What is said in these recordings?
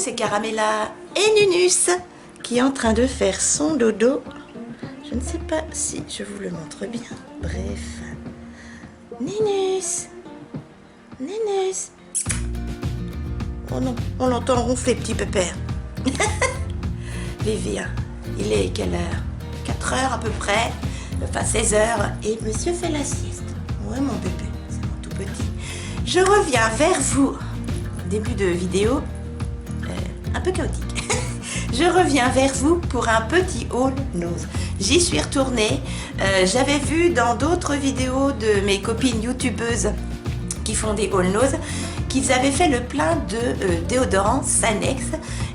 c'est Caramella et Nunus qui est en train de faire son dodo. Je ne sais pas si je vous le montre bien. Bref. Nunus. Nunus. Oh non, on l'entend ronfler, petit pépère. Vivien, il est quelle heure? 4 heures à peu près, enfin 16 heures, et monsieur fait la sieste. Ouais, mon bébé, c'est mon tout petit. Je reviens vers vous. Début de vidéo, un peu chaotique. Je reviens vers vous pour un petit haul nose. J'y suis retournée. J'avais vu dans d'autres vidéos de mes copines youtubeuses qui font des haul nose qu'ils avaient fait le plein de déodorants Sanex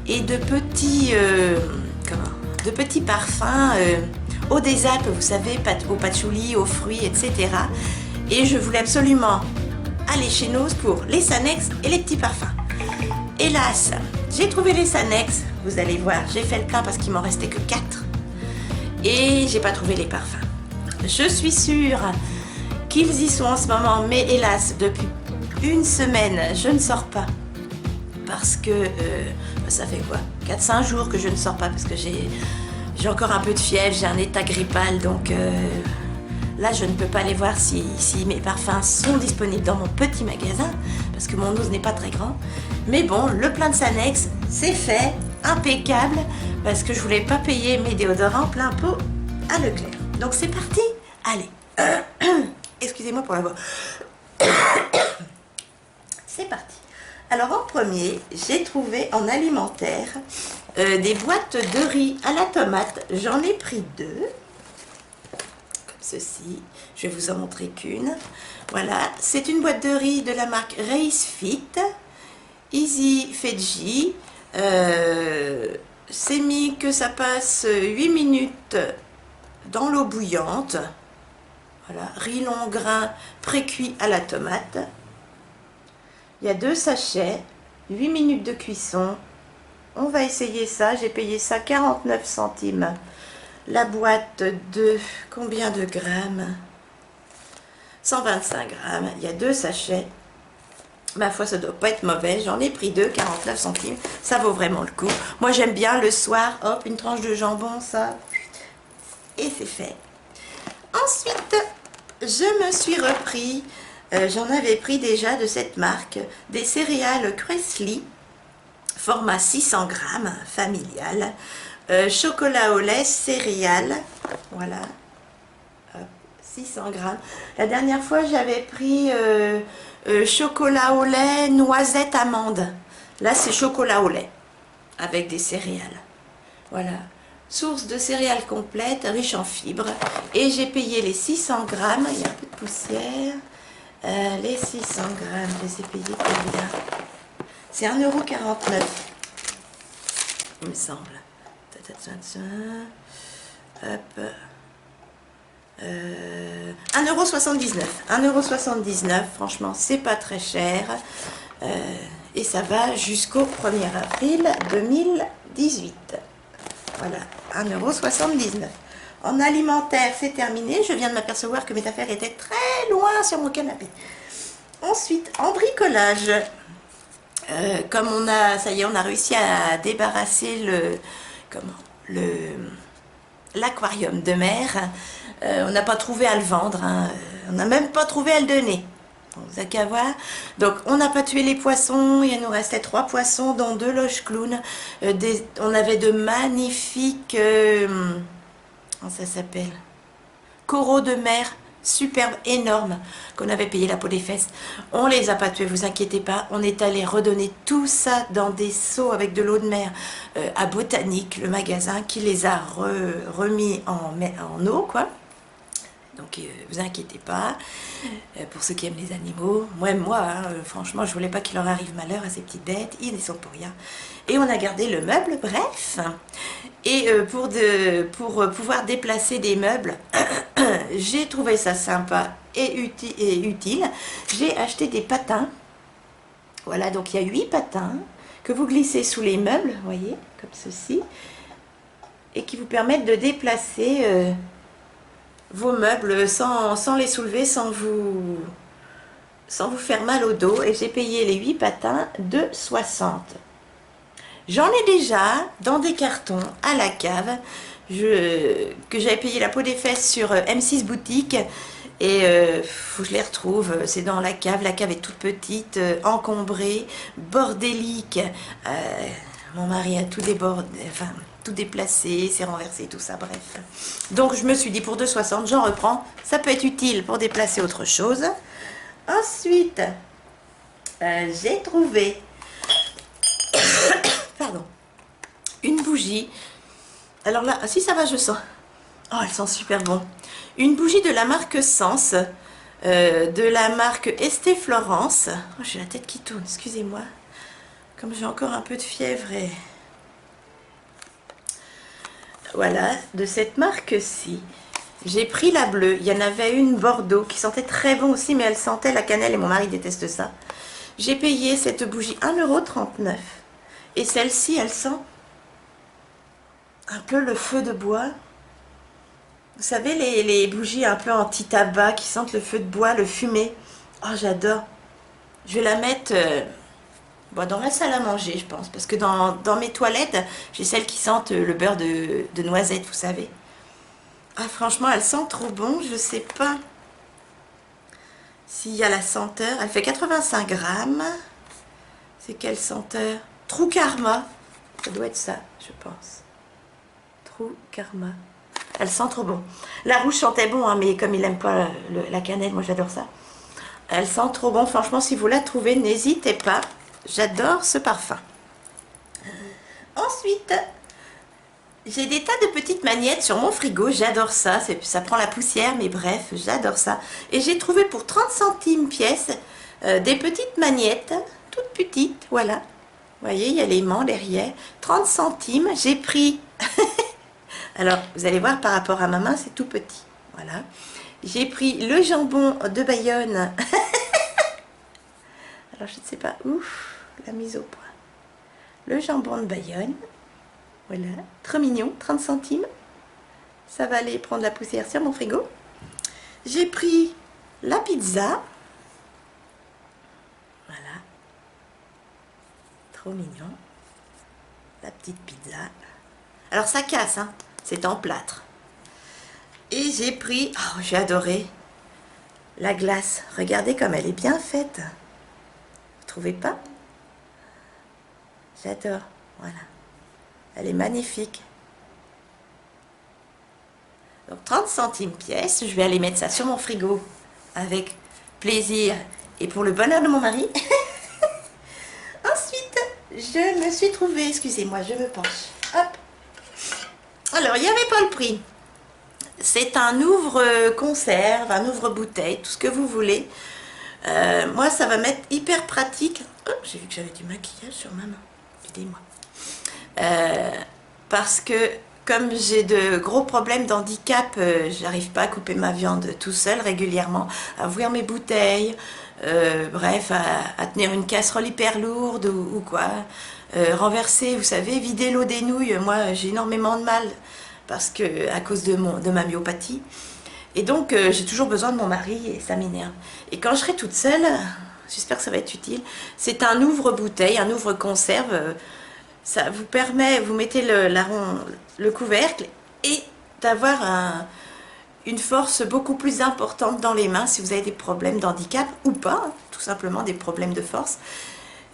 et de petits parfums eau des Alpes, vous savez, au patchouli, aux fruits, etc. Et je voulais absolument aller chez Nose pour les Sanex et les petits parfums. Hélas, j'ai trouvé les Sanex, vous allez voir, j'ai fait le plein parce qu'il m'en restait que 4 et j'ai pas trouvé les parfums. Je suis sûre qu'ils y sont en ce moment, mais hélas, depuis une semaine, je ne sors pas parce que ça fait quoi, 4-5 jours que je ne sors pas parce que j'ai encore un peu de fièvre, j'ai un état grippal, donc là je ne peux pas aller voir si mes parfums sont disponibles dans mon petit magasin parce que mon nose n'est pas très grand. Mais bon, le plein de Sanex, c'est fait, impeccable, parce que je voulais pas payer mes déodorants plein pot à Leclerc. Donc c'est parti, allez. Excusez-moi pour la voix. C'est parti. Alors en premier, j'ai trouvé en alimentaire des boîtes de riz à la tomate. J'en ai pris 2. Comme ceci. Je vais vous en montrer qu'une. Voilà, c'est une boîte de riz de la marque Race Fit. Easy Veggie. C'est mis que ça passe 8 minutes dans l'eau bouillante. Voilà, riz long grain pré-cuit à la tomate. Il y a 2 sachets, 8 minutes de cuisson. On va essayer ça. J'ai payé ça 49 centimes. La boîte de combien de grammes? 125 grammes. Il y a 2 sachets. Ma foi, ça doit pas être mauvais. J'en ai pris 2, 49 centimes. Ça vaut vraiment le coup. Moi, j'aime bien le soir. Hop, une tranche de jambon, ça. Et c'est fait. Ensuite, je me suis repris... j'en avais pris déjà de cette marque des céréales Cresly, format 600 grammes, familial, chocolat au lait, céréales, voilà, hop, 600 grammes. La dernière fois, j'avais pris chocolat au lait, noisette, amande. Là, c'est chocolat au lait, avec des céréales. Voilà. Source de céréales complète, riche en fibres. Et j'ai payé les 600 grammes, il y a un peu de poussière. Les 600 grammes, je les ai payés combien? C'est 1,49 €, il me semble. Hop. 1,79 €. 1,79 €, franchement, c'est pas très cher. Et ça va jusqu'au 1er avril 2018. Voilà, 1,79 €. En alimentaire, c'est terminé. Je viens de m'apercevoir que mes affaires étaient très loin sur mon canapé. Ensuite, en bricolage, comme on a, ça y est, on a réussi à débarrasser l'aquarium de mer. On n'a pas trouvé à le vendre, hein. On n'a même pas trouvé à le donner. Vous n'avez qu'à voir. Donc, on n'a pas tué les poissons. Il nous restait 3 poissons, dont 2 loges clowns. On avait de magnifiques... comment ça s'appelle? Coraux de mer, superbes, énormes, qu'on avait payé la peau des fesses. On les a pas tués, vous inquiétez pas. On est allé redonner tout ça dans des seaux avec de l'eau de mer à Botanique, le magasin, qui les a remis en eau, quoi. Donc, vous inquiétez pas, pour ceux qui aiment les animaux. Moi, hein, franchement, je voulais pas qu'il leur arrive malheur à ces petites bêtes. Ils ne sont pour rien. Et on a gardé le meuble, bref. Et pour pouvoir déplacer des meubles, j'ai trouvé ça sympa et utile. J'ai acheté des patins. Voilà, donc il y a 8 patins que vous glissez sous les meubles, vous voyez, comme ceci. Et qui vous permettent de déplacer... vos meubles sans les soulever, sans vous faire mal au dos. Et j'ai payé les 8 patins de 60. J'en ai déjà dans des cartons à la cave que j'avais payé la peau des fesses sur M6 Boutique. Et faut que je les retrouve, c'est dans la cave est toute petite, encombrée, bordélique. Mon mari a tout débordé, enfin tout déplacé, s'est renversé, tout ça, bref. Donc je me suis dit pour 2,60 j'en reprends, ça peut être utile pour déplacer autre chose. Ensuite, j'ai trouvé pardon, une bougie. Alors là, si ça va, je sens. Oh, elle sent super bon. Une bougie de la marque Sens, de la marque Estée Florence. Oh, j'ai la tête qui tourne, excusez-moi. Comme j'ai encore un peu de fièvre et... Voilà, de cette marque-ci. J'ai pris la bleue. Il y en avait une Bordeaux qui sentait très bon aussi, mais elle sentait la cannelle et mon mari déteste ça. J'ai payé cette bougie 1,39 €. Et celle-ci, elle sent un peu le feu de bois. Vous savez, les bougies un peu anti-tabac qui sentent le feu de bois, le fumé. Oh, j'adore. Je vais la mettre bon, dans la salle à manger, je pense. Parce que dans mes toilettes, j'ai celles qui sentent le beurre de noisette, vous savez. Ah, franchement, elle sent trop bon. Je sais pas s'il y a la senteur. Elle fait 85 grammes. C'est quelle senteur? True Karma. Ça doit être ça, je pense. True Karma. Elle sent trop bon. La rouge sentait bon, hein, mais comme il n'aime pas la cannelle, moi j'adore ça. Elle sent trop bon. Franchement, si vous la trouvez, n'hésitez pas. J'adore ce parfum. Ensuite, j'ai des tas de petites magnettes sur mon frigo. J'adore ça. Ça prend la poussière, mais bref, j'adore ça. Et j'ai trouvé pour 30 centimes pièce des petites magnettes, toutes petites, voilà. Vous voyez, il y a l'aimant derrière. 30 centimes. J'ai pris... Alors, vous allez voir, par rapport à ma main, c'est tout petit. Voilà. J'ai pris le jambon de Bayonne. Alors, je ne sais pas. Ouf, la mise au point. Le jambon de Bayonne. Voilà. Trop mignon, 30 centimes. Ça va aller prendre la poussière sur mon frigo. J'ai pris la pizza. Voilà. Trop mignon. La petite pizza. Alors, ça casse, hein. C'est en plâtre. Et j'ai pris, oh, j'ai adoré la glace. Regardez comme elle est bien faite. Vous trouvez pas? J'adore. Voilà. Elle est magnifique. Donc 30 centimes pièce. Je vais aller mettre ça sur mon frigo avec plaisir et pour le bonheur de mon mari. Ensuite, je me suis trouvée, excusez-moi, je me penche. Hop. Alors, il n'y avait pas le prix. C'est un ouvre-conserve, un ouvre-bouteille, tout ce que vous voulez. Moi, ça va m'être hyper pratique. Oh, j'ai vu que j'avais du maquillage sur ma main. Aidez-moi. Parce que, comme j'ai de gros problèmes d'handicap, j'arrive pas à couper ma viande tout seul régulièrement, à ouvrir mes bouteilles, bref, à tenir une casserole hyper lourde ou quoi. Renverser, vous savez, vider l'eau des nouilles, moi j'ai énormément de mal parce que à cause de ma myopathie. Et donc j'ai toujours besoin de mon mari et ça m'énerve. Et quand je serai toute seule, j'espère que ça va être utile, c'est un ouvre-bouteille, un ouvre-conserve. Ça vous permet, vous mettez le couvercle et d'avoir une force beaucoup plus importante dans les mains si vous avez des problèmes d'handicap ou pas, hein, tout simplement des problèmes de force.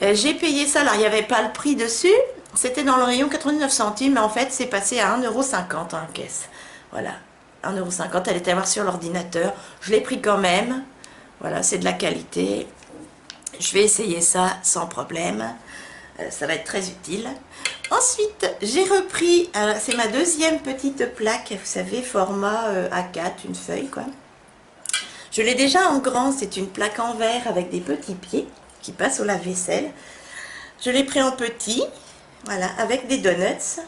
J'ai payé ça, alors il n'y avait pas le prix dessus, c'était dans le rayon 99 centimes, mais en fait c'est passé à 1,50 € en caisse. Voilà, 1,50 €, elle était à voir sur l'ordinateur, je l'ai pris quand même, voilà, c'est de la qualité. Je vais essayer ça sans problème, ça va être très utile. Ensuite, j'ai repris, c'est ma deuxième petite plaque, vous savez, format A4, une feuille quoi. Je l'ai déjà en grand, c'est une plaque en verre avec des petits pieds qui passe au lave-vaisselle. Je l'ai pris en petit, voilà, avec des donuts.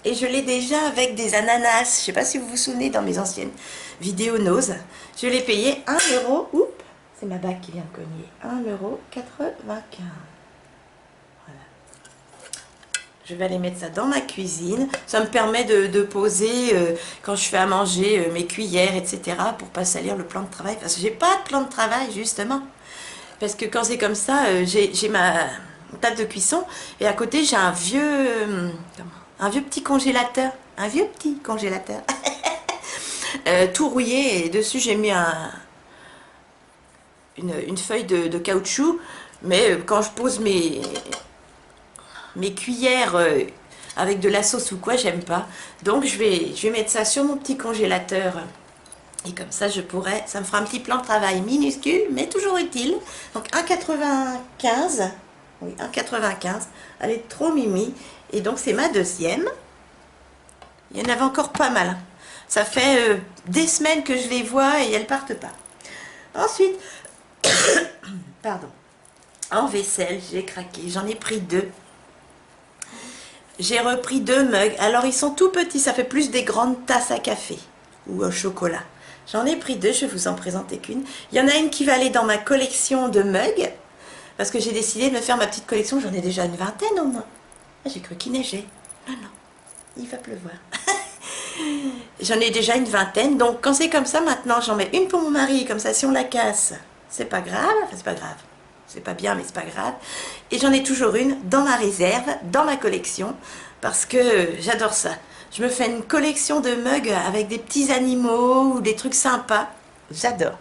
Et je l'ai déjà avec des ananas. Je ne sais pas si vous vous souvenez dans mes anciennes vidéos Nose. Je l'ai payé 1 €. Oups, c'est ma bague qui vient de cogner. 1,95 €. Voilà. Je vais aller mettre ça dans ma cuisine. Ça me permet de poser quand je fais à manger mes cuillères, etc. pour pas salir le plan de travail. Parce que j'ai pas de plan de travail, justement. Parce que quand c'est comme ça, j'ai table de cuisson. Et à côté, j'ai un vieux petit congélateur. Un vieux petit congélateur. Tout rouillé. Et dessus, j'ai mis une feuille de caoutchouc. Mais quand je pose mes cuillères avec de la sauce ou quoi, j'aime pas. Donc, je vais mettre ça sur mon petit congélateur. Et comme ça, ça me fera un petit plan de travail minuscule, mais toujours utile. Donc 1,95. Oui, 1,95. Elle est trop mimi. Et donc, c'est ma deuxième. Il y en avait encore pas mal. Ça fait des semaines que je les vois et elles partent pas. Ensuite, pardon. En vaisselle, j'ai craqué. J'en ai pris 2. J'ai repris 2 mugs. Alors, ils sont tout petits. Ça fait plus des grandes tasses à café ou au chocolat. J'en ai pris 2, je vais vous en présenter qu'une. Il y en a une qui va aller dans ma collection de mugs, parce que j'ai décidé de me faire ma petite collection, j'en ai déjà une vingtaine au moins. J'ai cru qu'il neigeait. Non, non, il va pleuvoir. J'en ai déjà une vingtaine, donc quand c'est comme ça, maintenant, j'en mets une pour mon mari, comme ça, si on la casse, c'est pas grave, enfin, c'est pas grave. C'est pas bien, mais c'est pas grave. Et j'en ai toujours une dans ma réserve, dans ma collection, parce que j'adore ça. Je me fais une collection de mugs avec des petits animaux ou des trucs sympas. J'adore.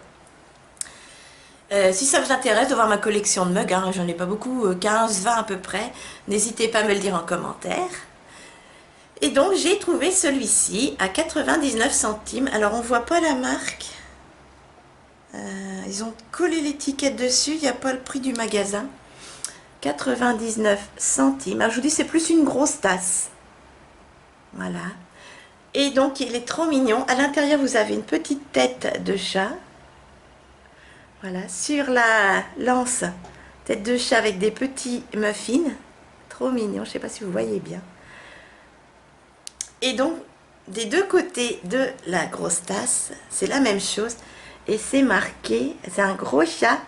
Si ça vous intéresse de voir ma collection de mugs, hein, j'en ai pas beaucoup, 15, 20 à peu près, n'hésitez pas à me le dire en commentaire. Et donc j'ai trouvé celui-ci à 99 centimes. Alors on voit pas la marque. Ils ont collé l'étiquette dessus, il n'y a pas le prix du magasin. 99 centimes. Alors je vous dis, c'est plus une grosse tasse. Voilà. Et donc, il est trop mignon. À l'intérieur, vous avez une petite tête de chat. Voilà. Sur la lance, tête de chat avec des petits muffins. Trop mignon. Je ne sais pas si vous voyez bien. Et donc, des deux côtés de la grosse tasse, c'est la même chose. Et c'est marqué, c'est un gros chat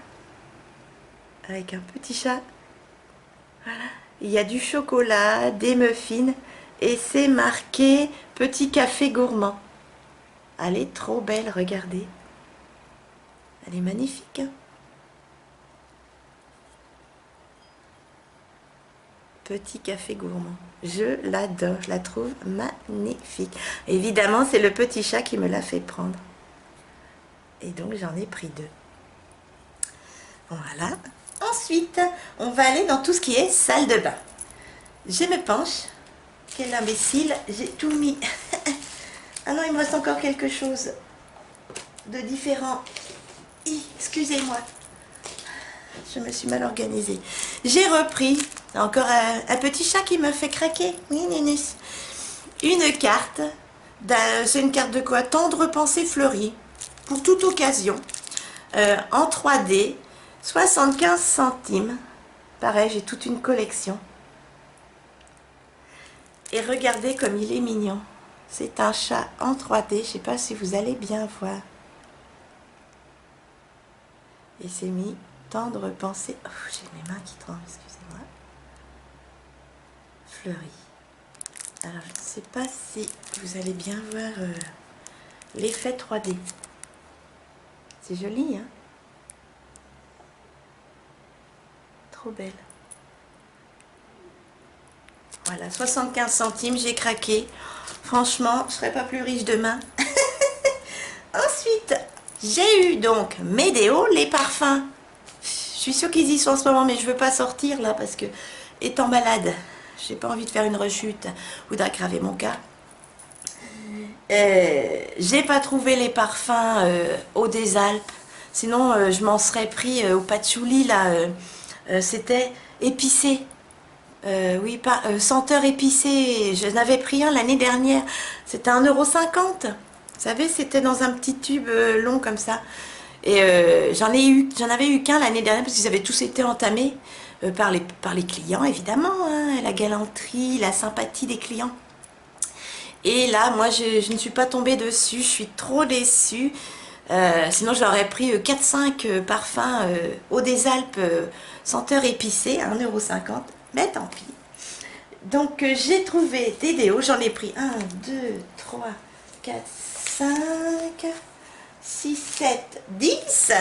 avec un petit chat. Voilà. Il y a du chocolat, des muffins. Et c'est marqué petit café gourmand. Elle est trop belle, regardez. Elle est magnifique. Hein, petit café gourmand. Je l'adore, je la trouve magnifique. Évidemment, c'est le petit chat qui me l'a fait prendre. Et donc, j'en ai pris 2. Voilà. Ensuite, on va aller dans tout ce qui est salle de bain. Je me penche. Quel imbécile, j'ai tout mis. Ah non, il me reste encore quelque chose de différent. Excusez-moi. Je me suis mal organisée. J'ai repris, encore un petit chat qui me fait craquer. Une carte. C'est une carte de quoi? Tendre pensée fleurie. Pour toute occasion. En 3D. 75 centimes. Pareil, j'ai toute une collection. Et regardez comme il est mignon. C'est un chat en 3D. Je ne sais pas si vous allez bien voir. Et c'est mis tendre pensée. Oh, j'ai mes mains qui tremblent, excusez-moi. Fleuri. Alors, je ne sais pas si vous allez bien voir l'effet 3D. C'est joli, hein? Trop belle. Voilà, 75 centimes, j'ai craqué. Franchement, je ne serais pas plus riche demain. Ensuite, j'ai eu donc mes déos, les parfums. Je suis sûre qu'ils y sont en ce moment, mais je ne veux pas sortir là parce que, étant malade, j'ai pas envie de faire une rechute ou d'aggraver mon cas. J'ai pas trouvé les parfums eau des Alpes. Sinon, je m'en serais pris au patchouli là. C'était épicé. Oui, pas senteur épicée. Je n'avais pris un l'année dernière. C'était 1,50 €. Vous savez, c'était dans un petit tube long comme ça. Et j'en avais eu qu'un l'année dernière parce qu'ils avaient tous été entamés par les clients, évidemment. Hein, la galanterie, la sympathie des clients. Et là, moi, je ne suis pas tombée dessus. Je suis trop déçue. Sinon, j'aurais pris 4-5 parfums eau des Alpes, senteur épicée, 1,50 €. Mais tant pis. Donc, j'ai trouvé des déos. J'en ai pris 1, 2, 3, 4, 5, 6, 7, 10.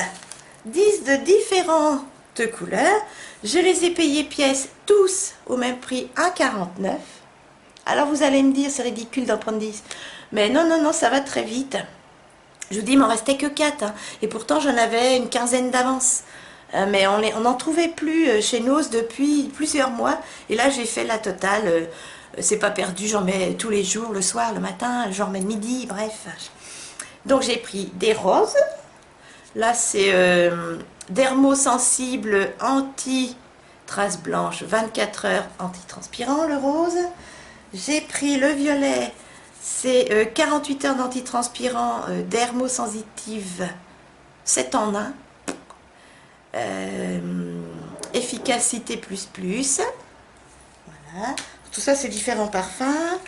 10 de différentes fortes couleurs. Je les ai payés pièces tous au même prix, 1,49 €. Alors vous allez me dire, c'est ridicule d'en prendre 10. Mais non, non, non, ça va très vite. Je vous dis, il m'en restait que 4. Hein. Et pourtant, j'en avais une quinzaine d'avance. Mais on n'en trouvait plus chez Nose depuis plusieurs mois. Et là, j'ai fait la totale. C'est pas perdu, j'en mets tous les jours, le soir, le matin, j'en mets le midi, bref. Donc, j'ai pris des roses. Là, c'est dermosensible anti-trace blanche, 24 heures anti-transpirant, le rose. J'ai pris le violet. C'est 48 heures d'antitranspirant dermosensitive 7 en 1. Efficacité plus plus. Voilà. Tout ça, c'est différents parfums.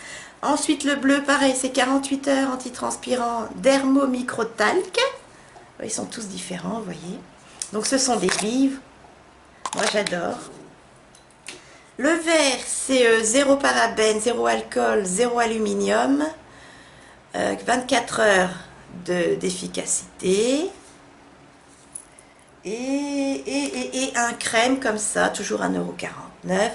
Ensuite, le bleu, pareil, c'est 48 heures antitranspirant dermomicrotalc. Ils sont tous différents, vous voyez. Donc, ce sont des livres. Moi, j'adore. Le vert, c'est 0 parabène, 0 alcool, 0 aluminium. 24 heures d'efficacité. Et un crème comme ça, toujours 1,49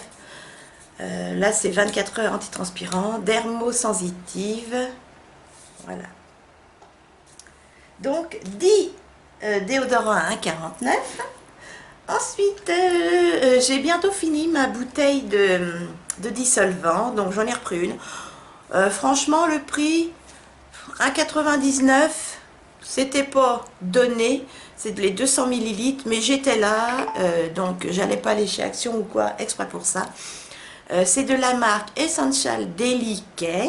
€. Là, c'est 24 heures antitranspirant, dermosensitive. Voilà. Donc, 10 déodorants à 1,49 €. Ensuite, j'ai bientôt fini ma bouteille de dissolvant, donc j'en ai repris une. Franchement, le prix, 1,99 €, c'était pas donné, c'est les 200 ml, mais j'étais là, donc j'allais pas aller chez Action ou quoi, exprès pour ça. C'est de la marque Essential Daily Care.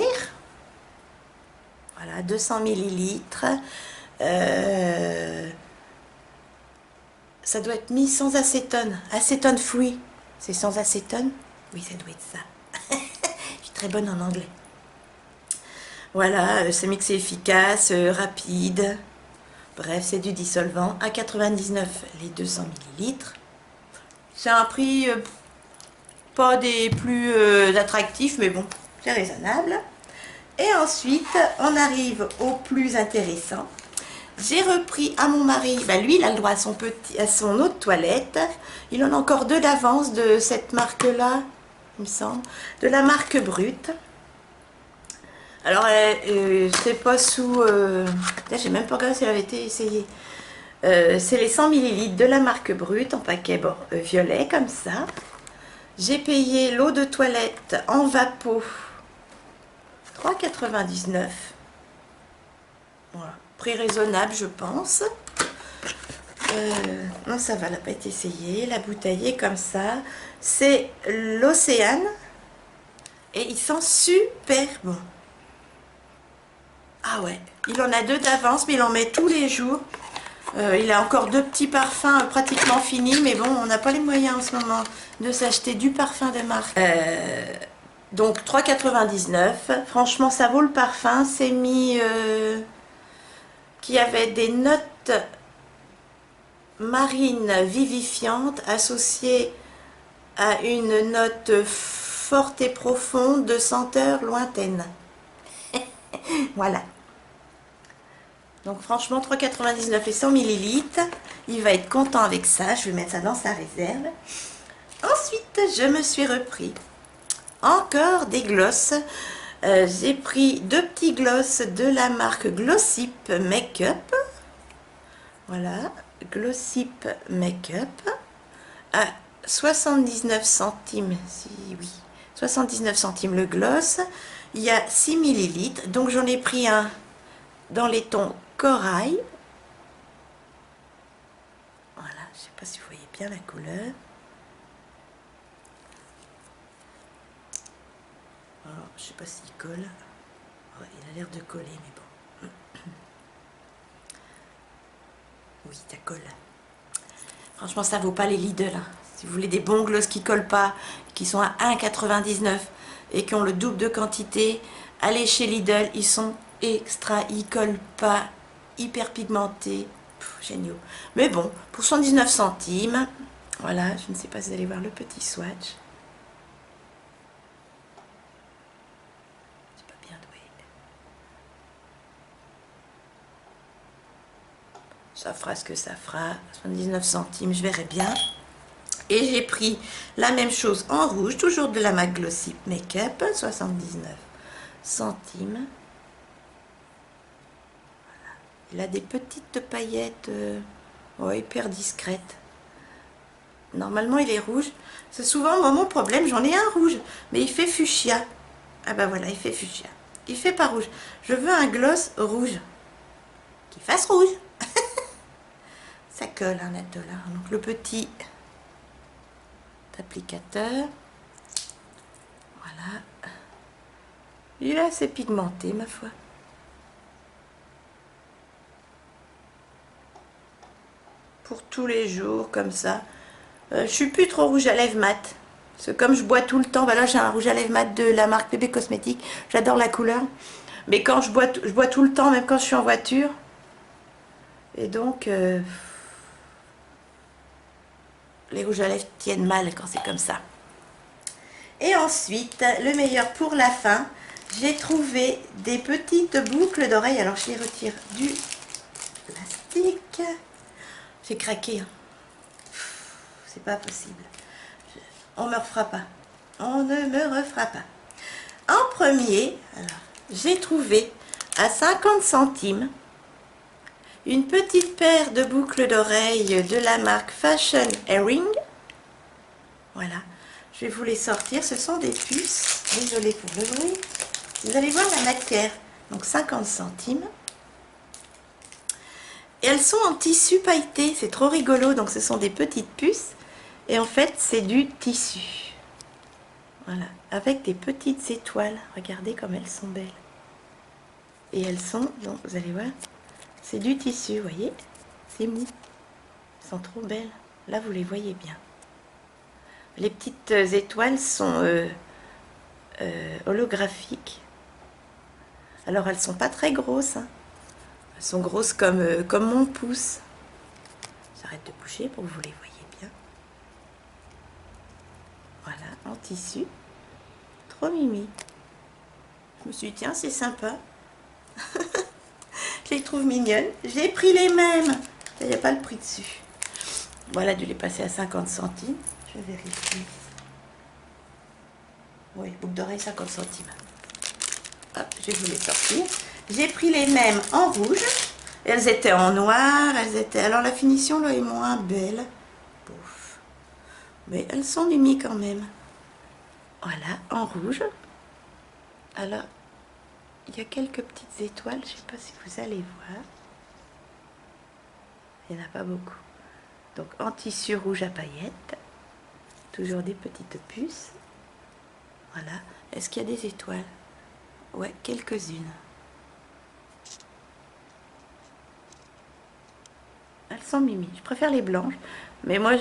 Voilà, 200 ml. Ça doit être mis sans acétone. Acétone free. C'est sans acétone? Oui, ça doit être ça. Je suis très bonne en anglais. Voilà, c'est mixé efficace, rapide. Bref, c'est du dissolvant. À 99 les 200 ml. C'est un prix pas des plus attractifs, mais bon, c'est raisonnable. Et ensuite, on arrive au plus intéressant. J'ai repris à mon mari, lui il a le droit à son eau de toilette. Il en a encore 2 d'avance de cette marque-là, il me semble. De la marque Brut. Alors, c'est pas sous... j'ai même pas regardé si elle avait été essayée. C'est les 100 ml de la marque Brut en paquet violet comme ça. J'ai payé l'eau de toilette en vapeau 3,99 €. Voilà. Prix raisonnable, je pense. Non, ça va, elle n'a pas été essayée. La bouteille est comme ça. C'est l'Océane. Et il sent super bon. Ah ouais, il en a 2 d'avance, mais il en met tous les jours. Il a encore 2 petits parfums pratiquement finis, mais bon, on n'a pas les moyens en ce moment de s'acheter du parfum de marque. Donc 3,99 €. Franchement, ça vaut le parfum. C'est mis... qui avait des notes marines vivifiantes associées à une note forte et profonde de senteur lointaine. Voilà. Donc franchement, 3,99 € et 100 ml. Il va être content avec ça. Je vais mettre ça dans sa réserve. Ensuite, je me suis repris encore des glosses. J'ai pris 2 petits glosses de la marque Glossip Makeup. Voilà, Glossip Makeup à 79 centimes. Si oui, 79 centimes le gloss. Il y a 6 ml. Donc j'en ai pris un dans les tons corail. Voilà, je ne sais pas si vous voyez bien la couleur. Alors, je ne sais pas s'il colle. Ouais, il a l'air de coller, mais bon. Oui, ça colle. Franchement, ça vaut pas les Lidl. Hein. Si vous voulez des bons gloss qui collent pas, qui sont à 1,99 € et qui ont le double de quantité, allez chez Lidl. Ils sont extra, ils collent pas, hyper pigmentés. Géniaux. Mais bon, pour 79 centimes, voilà, je ne sais pas si vous allez voir le petit swatch. Ça fera ce que ça fera. 79 centimes, je verrai bien. Et j'ai pris la même chose en rouge, toujours de la MAC Glossy Makeup, 79 centimes. Il a des petites paillettes hyper discrètes. Normalement, il est rouge. C'est souvent mon problème. J'en ai un rouge, mais il fait fuchsia. Ah ben voilà, il fait fuchsia. Il fait pas rouge. Je veux un gloss rouge. Qui fasse rouge. Ça colle, hein, là. Donc, le petit applicateur. Voilà. Il est assez pigmenté, ma foi. Pour tous les jours, comme ça. Je suis plus trop rouge à lèvres mat. Parce que comme je bois tout le temps, voilà, j'ai un rouge à lèvres mat de la marque Bébé Cosmétique. J'adore la couleur. Mais quand je bois tout le temps, même quand je suis en voiture. Et donc, les rouges à lèvres tiennent mal quand c'est comme ça. Et ensuite, le meilleur pour la fin, j'ai trouvé des petites boucles d'oreilles. Alors, je les retire du plastique. J'ai craqué. Hein. C'est pas possible. On me refera pas. On ne me refera pas. En premier, j'ai trouvé à 50 centimes une petite paire de boucles d'oreilles de la marque Fashion Earring. Voilà. Je vais vous les sortir. Ce sont des puces. Désolée pour le bruit. Vous allez voir la matière. Donc 50 centimes. Et elles sont en tissu pailleté. C'est trop rigolo. Donc ce sont des petites puces. Et en fait, c'est du tissu. Voilà. Avec des petites étoiles. Regardez comme elles sont belles. Et elles sont, donc vous allez voir, c'est du tissu, vous voyez. C'est mou. Elles sont trop belles. Là, vous les voyez bien. Les petites étoiles sont holographiques. Alors, elles sont pas très grosses. Hein. Elles sont grosses comme mon pouce. J'arrête de bouger pour que vous les voyez bien. Voilà, en tissu. Trop mimi. Je me suis dit, tiens, c'est sympa. Je les trouve mignonnes. J'ai pris les mêmes. Il n'y a pas le prix dessus. Voilà, dû les passer à 50 centimes. Je vérifie. Oui, boucle d'oreille 50 centimes. Hop, je vais vous les sortir. J'ai pris les mêmes en rouge. Elles étaient en noir. Elles étaient. Alors la finition là est moins belle. Pouf. Mais elles sont mimi quand même. Voilà, en rouge. Alors, il y a quelques petites étoiles. Je ne sais pas si vous allez voir. Il n'y en a pas beaucoup. Donc en tissu rouge à paillettes. Toujours des petites puces. Voilà. Est-ce qu'il y a des étoiles? Ouais, quelques-unes. Elles sont mimi. Je préfère les blanches. Mais moi,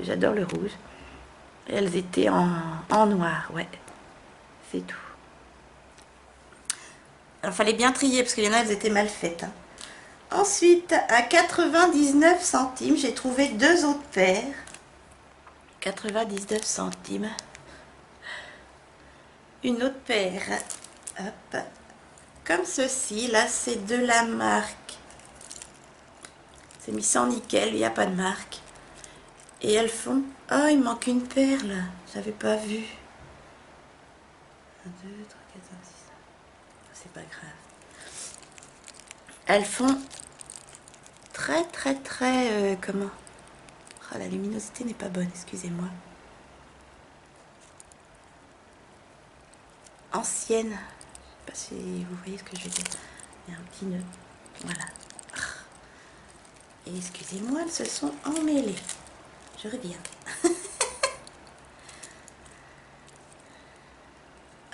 j'adore le rouge. Et elles étaient en noir, ouais. C'est tout. Alors, il fallait bien trier parce qu'il y en a, elles étaient mal faites. Hein. Ensuite, à 99 centimes, j'ai trouvé deux autres paires. 99 centimes. Une autre paire. Hop. Comme ceci. Là, c'est de la marque. C'est mis sans nickel, il n'y a pas de marque. Et elles font... Oh, il manque une perle. J'avais pas vu. 1, 2, 3, 4, 5, 6. C'est pas grave. Elles font très comment? Oh, la luminosité n'est pas bonne, excusez-moi. Ancienne. Je sais pas si vous voyez ce que je veux dire. Il y a un petit nœud. Voilà. Et excusez-moi, elles se sont emmêlées. Je reviens.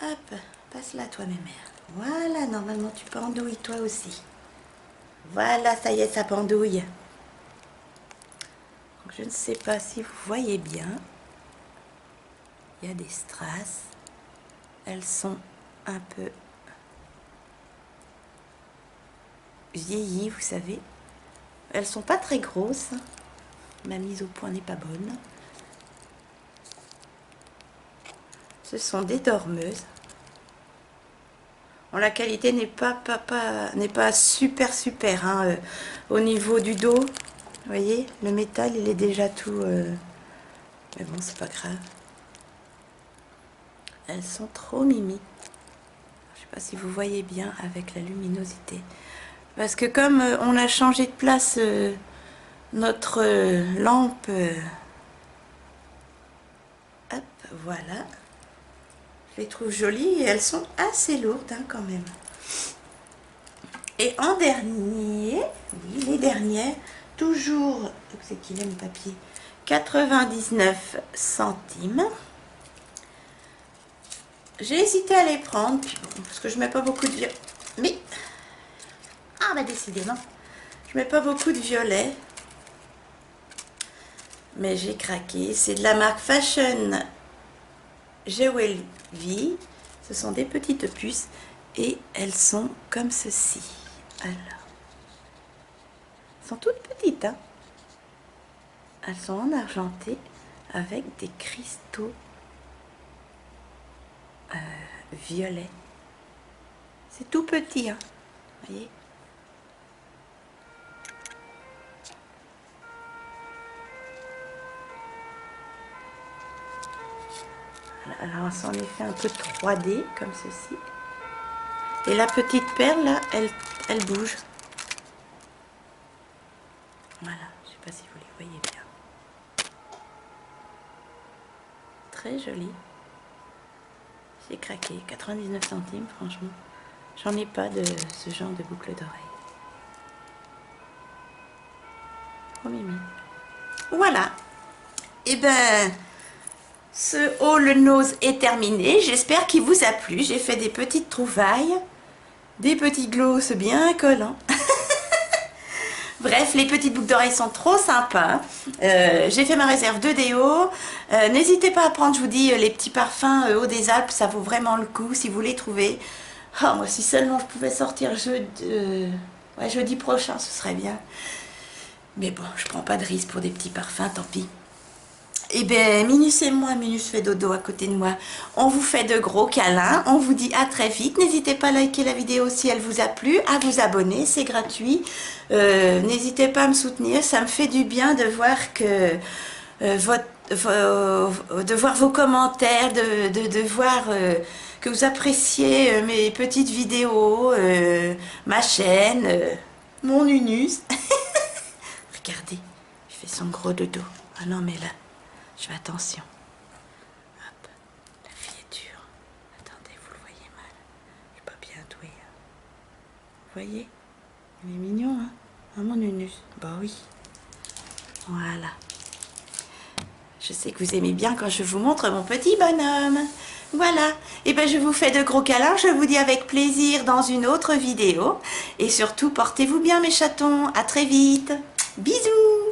Hop, passe-la toi, mes mères. Voilà, normalement tu pendouilles toi aussi. Voilà, ça y est, ça pendouille. Donc, je ne sais pas si vous voyez bien. Il y a des strass. Elles sont un peu vieillies, vous savez. Elles sont pas très grosses. Ma mise au point n'est pas bonne. Ce sont des dormeuses. Bon, la qualité n'est pas super hein, au niveau du dos. Vous voyez, le métal il est déjà tout Mais bon, c'est pas grave. Elles sont trop mimi. Je sais pas si vous voyez bien avec la luminosité. Parce que comme on a changé de place notre lampe, hop, voilà. Je les trouve jolies et elles sont assez lourdes hein, quand même. Et en dernier, oui, les dernières, toujours, c'est qu'il aime le papier, 99 centimes. J'ai hésité à les prendre, puis bon, parce que je mets pas beaucoup de violet. Mais, ah bah décidément, je mets pas beaucoup de violet. Mais j'ai craqué. C'est de la marque Fashion Jewelry. Ce sont des petites puces et elles sont comme ceci. Alors, elles sont toutes petites, hein. Elles sont en argenté avec des cristaux violets. C'est tout petit, hein. Vous voyez? Alors, c'est en effet un peu 3D, comme ceci. Et la petite perle, là, elle bouge. Voilà, je ne sais pas si vous les voyez bien. Très joli. J'ai craqué, 99 centimes, franchement. J'en ai pas de ce genre de boucle d'oreille. Oh mimi. Voilà. Et ben, ce haul nose est terminé. J'espère qu'il vous a plu. J'ai fait des petites trouvailles, des petits gloss bien collants. Bref, les petites boucles d'oreilles sont trop sympas. J'ai fait ma réserve de déo. N'hésitez pas à prendre, je vous dis, les petits parfums Eau des Alpes. Ça vaut vraiment le coup si vous les trouvez. Oh, moi, si seulement je pouvais sortir jeudi prochain, ce serait bien. Mais bon, je prends pas de risque pour des petits parfums, tant pis. Eh bien, Minus et moi, Minus fait dodo à côté de moi, on vous fait de gros câlins, on vous dit à très vite. N'hésitez pas à liker la vidéo si elle vous a plu, à vous abonner, c'est gratuit. N'hésitez pas à me soutenir, ça me fait du bien de voir que de voir vos commentaires, de voir que vous appréciez mes petites vidéos, ma chaîne, mon Unus. Regardez, il fait son gros dodo. Ah non, mais là, je fais attention. Hop, la fille est dure. Attendez, vous le voyez mal. Je suis pas bien douée. Vous voyez? Il est mignon, hein? Ah, mon Unus. Bah oui. Voilà. Je sais que vous aimez bien quand je vous montre mon petit bonhomme. Voilà. Et ben je vous fais de gros câlins. Je vous dis avec plaisir dans une autre vidéo. Et surtout, portez-vous bien mes chatons. À très vite. Bisous.